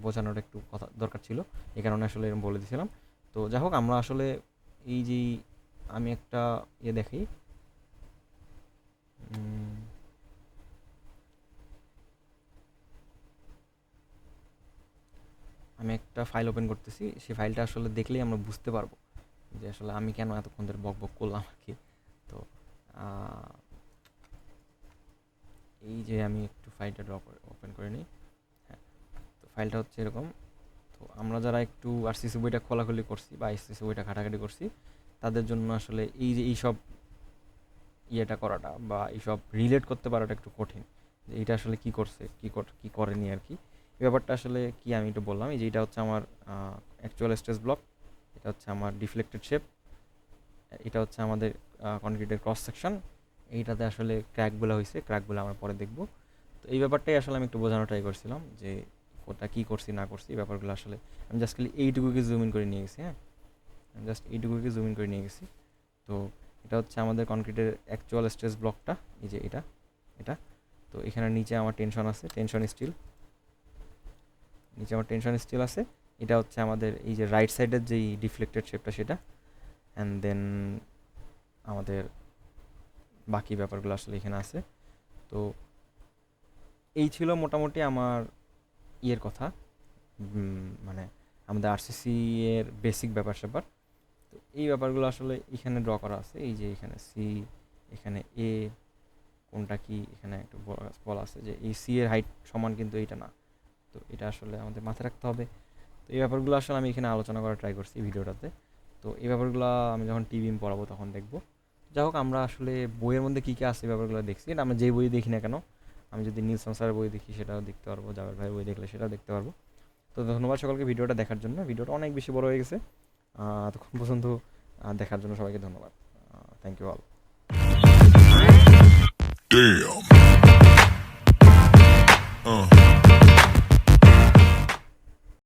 বোঝানোর একটু কথা দরকার ছিল, এই কারণে আসলে এরকম বলে দিয়েছিলাম। তো যাই হোক, আমরা আসলে এই যে আমি একটা দেখি, আমি একটা ফাইল ওপেন করতেছি। সেই ফাইলটা আসলে দেখলেই আমরা বুঝতে পারবো যে আসলে আমি কেন এতক্ষণ ধরে বক বক করলাম আর কি। তো এই যে আমি একটু ফাইলটা ওপেন করে নিই। হ্যাঁ, তো ফাইলটা হচ্ছে এরকম। তো আমরা যারা একটু আরসিসি বইটা খোলাখুলি করছি বা আরসিসি বইটা ঘাটাঘাটি করছি, তাদের জন্য আসলে এই যে এইসব ইয়েটা করাটা বা এইসব রিলেট করতে পারাটা একটু কঠিন, যে এইটা আসলে কী করছে কী করেনি আর কি। এই ব্যাপারটা আসলে কি আমি একটু বললাম, এই যে এটা হচ্ছে আমার অ্যাকচুয়াল স্ট্রেস ব্লক, এটা হচ্ছে আমার ডিফ্লেক্টেড শেপ, এটা হচ্ছে আমাদের কনক্রিটের ক্রস সেকশন। এইটাতে আসলে ক্র্যাকগুলো হয়েছে, ক্র্যাকগুলো আমরা পরে দেখব। তো এই ব্যাপারটাই আসলে আমি একটু বোঝানোর ট্রাই করছিলাম যে ওটা কী করছি না করছি, এই ব্যাপারগুলো আসলে আমি জাস্ট খালি এইটুকুকে জুম ইন করে নিয়ে গেছি। হ্যাঁ, আমি জাস্ট এইটুকুকে জুম ইন করে নিয়ে গেছি। তো এটা হচ্ছে আমাদের কনক্রিটের অ্যাকচুয়াল স্ট্রেস ব্লকটা, এই যে এটা এটা তো এখানে নিচে আমার টেনশন আছে, টেনশন স্টিল, নিচে আমার টেনশন স্টিল আছে। এটা হচ্ছে আমাদের এই যে রাইট সাইডের যেই ডিফ্লেক্টেড শেপটা সেটা, অ্যান্ড দেন আমাদের বাকি ব্যাপারগুলো আসলে এখানে আছে। তো এই ছিল মোটামুটি আমার ইয়ের কথা, মানে আমাদের আরসিসি এর বেসিক ব্যাপার স্যাপার। তো এই ব্যাপারগুলো আসলে এখানে ড্র করা আছে, এই যে এখানে সি, এখানে এ, কোনটা কি এখানে একটু বলা আছে যে এই সি এর হাইট সমান কিন্তু এইটা না। তো এটা আসলে আমাদের মাথায় রাখতে হবে। তো এই ব্যাপারগুলো আসলে আমি এখানে আলোচনা করার ট্রাই করছি ভিডিওটাতে। তো এই ব্যাপারগুলো আমি যখন টিভি পড়াবো তখন দেখবো। যাই হোক, আমরা আসলে বইয়ের মধ্যে কী কী আছে ব্যাপারগুলো দেখছি, এটা আমরা যেই বই দেখি না কেন, আমি যদি নিলসন স্যারের বই দেখি সেটাও দেখতে পারবো, জাভেদ ভাইয়ের বই দেখলে সেটাও দেখতে পারবো। তো ধন্যবাদ সকলকে ভিডিওটা দেখার জন্য। ভিডিওটা অনেক বেশি বড় হয়ে গেছে, তখন পর্যন্ত দেখার জন্য সবাইকে ধন্যবাদ। Thank you all. Damn.